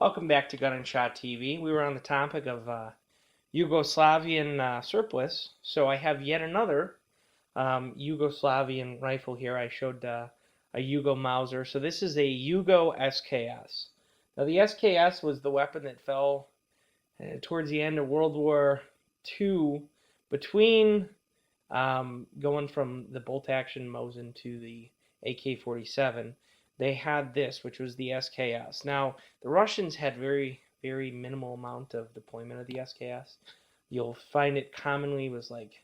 Welcome back to Gun&ShotTV. We were on the topic of Yugoslavian surplus, so I have yet another Yugoslavian rifle here. I showed a Yugo Mauser. So this is a Yugo Sks. Now the Sks was the weapon that fell towards the end of World War II between going from the bolt-action Mosin to the AK-47. They had this, which was the Sks. Now, the Russians had very minimal amount of deployment of the Sks. You'll find it commonly was like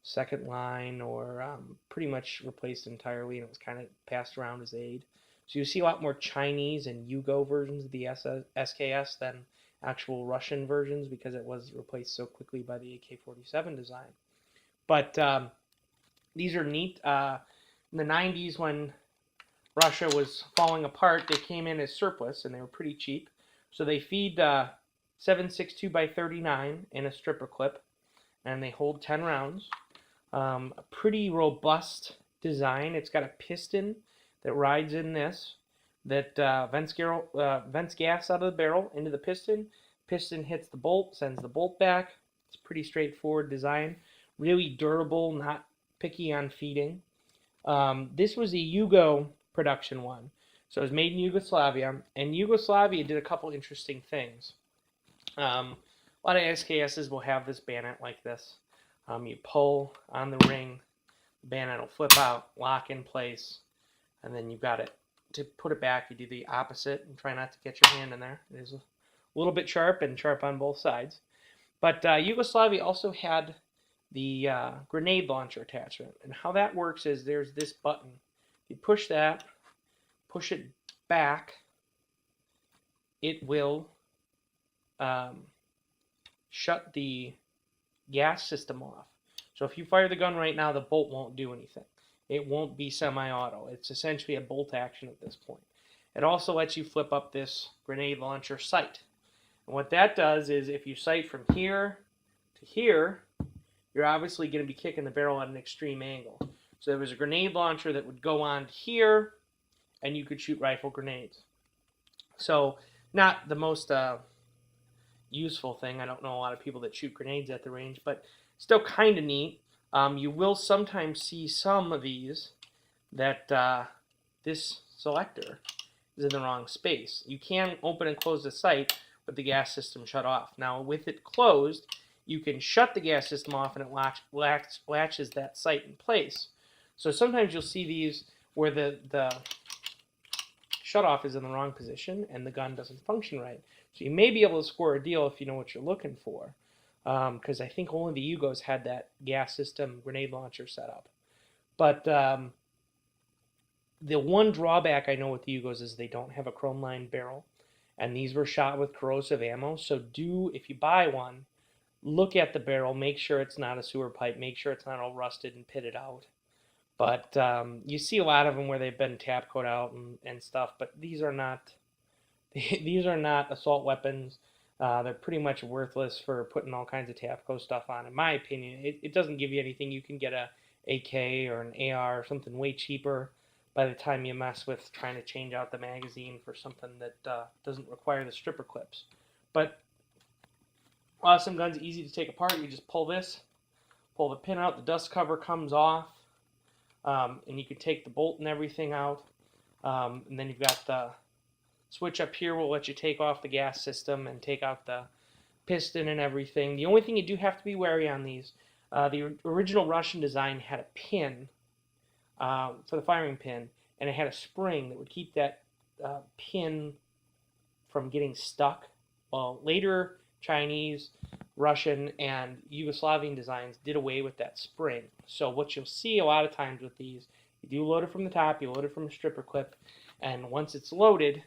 second line or pretty much replaced entirely, and it was kind of passed around as aid. So you see a lot more Chinese and Yugo versions of the Sks than actual Russian versions because it was replaced so quickly by the AK-47 design. But these are neat. In the 90s, when Russia was falling apart, they came in as surplus, and they were pretty cheap. So they feed 7.62x39 in a stripper clip, and they hold 10 rounds. A pretty robust design. It's got a piston that rides in this, that vents gas out of the barrel into the piston. Piston hits the bolt, sends the bolt back. It's a pretty straightforward design. Really durable, not picky on feeding. This was a Yugo production one. So it was made in Yugoslavia, and Yugoslavia did a couple interesting things. A lot of SKSs will have this bayonet like this. You pull on the ring, the bayonet will flip out, lock in place, and then you've got it. To put it back, you do the opposite and try not to get your hand in there. It is a little bit sharp and sharp on both sides. But Yugoslavia also had the grenade launcher attachment. And how that works is there's this button. You push that, push it back, it will shut the gas system off. So if you fire the gun right now, the bolt won't do anything. It won't be semi-auto. It's essentially a bolt action at this point. It also lets you flip up this grenade launcher sight. And what that does is if you sight from here to here, you're obviously going to be kicking the barrel at an extreme angle. So there was a grenade launcher that would go on here, and you could shoot rifle grenades. So not the most useful thing. I don't know a lot of people that shoot grenades at the range, but still kind of neat. You will sometimes see some of these that this selector is in the wrong space. You can open and close the sight with the gas system shut off. Now with it closed, you can shut the gas system off and it latches that sight in place. So sometimes you'll see these where the shutoff is in the wrong position and the gun doesn't function right. So you may be able to score a deal if you know what you're looking for. Because I think only the Yugos had that gas system grenade launcher set up. But the one drawback I know with the Yugos is they don't have a chrome lined barrel. And these were shot with corrosive ammo. So if you buy one, look at the barrel, make sure it's not a sewer pipe, make sure it's not all rusted and pitted out. But you see a lot of them where they've been tap coat out and stuff, but these are not assault weapons. They're pretty much worthless for putting all kinds of tap coat stuff on. In my opinion, it doesn't give you anything. You can get a AK or an AR or something way cheaper by the time you mess with trying to change out the magazine for something that doesn't require the stripper clips. But awesome gun's easy to take apart. You just pull this, pull the pin out, the dust cover comes off, and you can take the bolt and everything out. And then you've got the switch up here will let you take off the gas system and take out the piston and everything. The only thing you do have to be wary on these, the original Russian design had a pin for the firing pin, and it had a spring that would keep that pin from getting stuck. Well, later Chinese, Russian, and Yugoslavian designs did away with that spring. So what you'll see a lot of times with these, you do load it from the top, you load it from a stripper clip, and once it's loaded,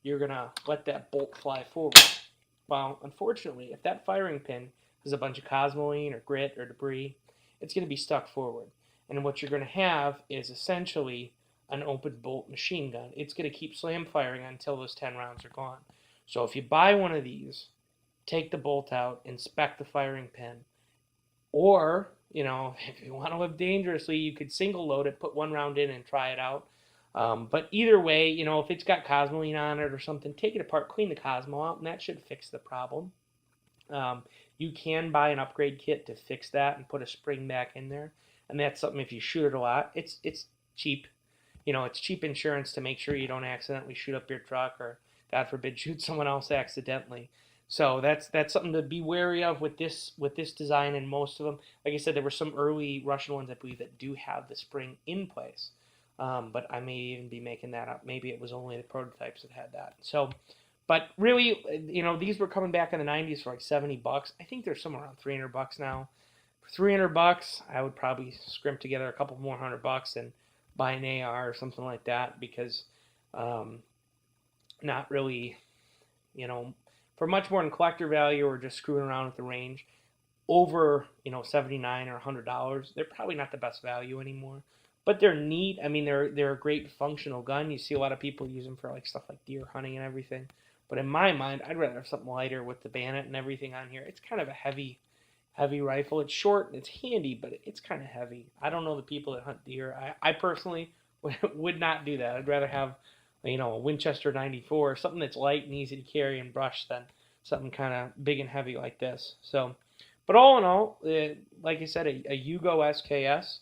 you're going to let that bolt fly forward. Well, unfortunately, if that firing pin is a bunch of cosmoline or grit or debris, it's going to be stuck forward. And what you're going to have is essentially an open bolt machine gun. It's going to keep slam firing until those 10 rounds are gone. So if you buy one of these, take the bolt out, inspect the firing pin. Or, if you want to live dangerously, you could single load it, put one round in and try it out. But either way, you know, if it's got Cosmoline on it or something, take it apart, clean the Cosmo out, and that should fix the problem. You can buy an upgrade kit to fix that and put a spring back in there, and that's something if you shoot it a lot, it's cheap. You know, it's cheap insurance to make sure you don't accidentally shoot up your truck or, God forbid, shoot someone else accidentally. So that's something to be wary of with this design and most of them. Like I said, there were some early Russian ones I believe that do have the spring in place, but I may even be making that up. Maybe it was only the prototypes that had that. So, but really, you know, these were coming back in the 90s for like $70. I think they're somewhere around $300 now. For $300, I would probably scrimp together a couple more $100 and buy an AR or something like that, because not really, you know, for much more than collector value or just screwing around with the range, over, you know, $79 or $100, they're probably not the best value anymore. But they're neat. I mean, they're a great functional gun. You see a lot of people use them for like stuff like deer hunting and everything. But in my mind, I'd rather have something lighter with the bayonet and everything on here. It's kind of a heavy rifle. It's short and it's handy, but it's kind of heavy. I don't know the people that hunt deer. I personally would not do that. I'd rather have, you know, a Winchester 94, something that's light and easy to carry and brush, than something kind of big and heavy like this. So, but all in all, like I said, a Yugo Sks,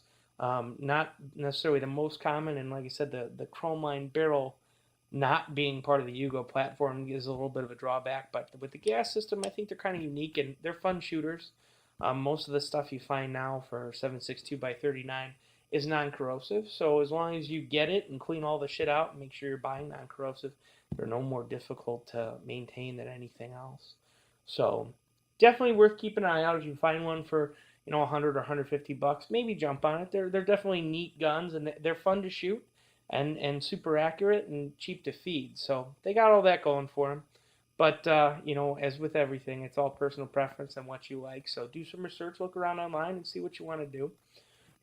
not necessarily the most common, and like I said, the chrome line barrel not being part of the Yugo platform is a little bit of a drawback. But with the gas system, I think they're kind of unique and they're fun shooters. Most of the stuff you find now for 7.62 by 39 is non-corrosive, so as long as you get it and clean all the shit out and make sure you're buying non-corrosive, they're no more difficult to maintain than anything else. So definitely worth keeping an eye out. If you find one for, you know, 100 or 150 bucks, maybe jump on it. They're definitely neat guns, and they're fun to shoot and super accurate and cheap to feed. So they got all that going for them. But, you know, as with everything, it's all personal preference and what you like. So do some research, look around online and see what you want to do.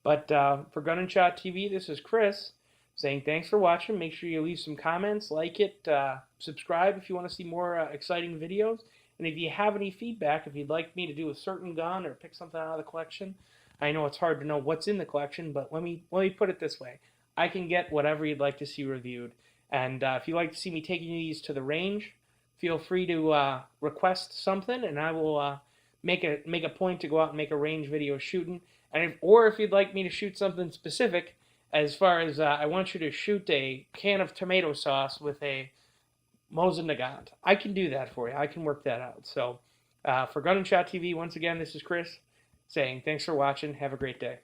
But for Gun&ShotTV, this is Chris saying thanks for watching. Make sure you leave some comments, like it, subscribe if you want to see more exciting videos. And if you have any feedback, if you'd like me to do a certain gun or pick something out of the collection, I know it's hard to know what's in the collection, but let me put it this way. I can get whatever you'd like to see reviewed. And if you'd like to see me taking these to the range, feel free to request something, and I will make a point to go out and make a range video shooting. And or if you'd like me to shoot something specific, as far as I want you to shoot a can of tomato sauce with a Mosin Nagant, I can do that for you. I can work that out. So for Gun&ShotTV, once again, this is Chris saying thanks for watching. Have a great day.